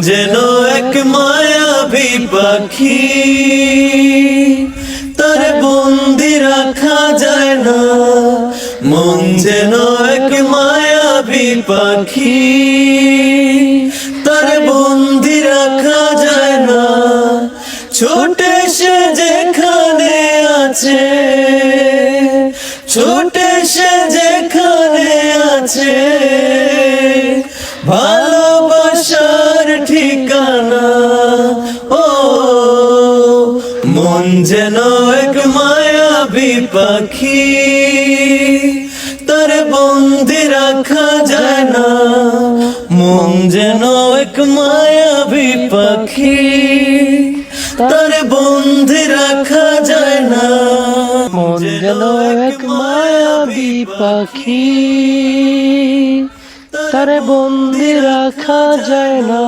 যেন এক মায়াবী পাখি, তার বন্দি রাখা যায় না। মন যেন এক মায়াবী পাখি, তার বন্দি রাখা যায় না। ছোটে সে যেখানে আছে, ছোটে সে যেখানে আছে, ভালোবাসার ঠিকানা। ও মন যেন এক মায়াবী পাখি, তার বন্দি রাখা যায় না। মন যেন এক মায়াবী পাখি, তার বন্দি রাখা যায় না। মন যেন এক মায়াবী পাখি, তারে বন্দি রাখা যায় না।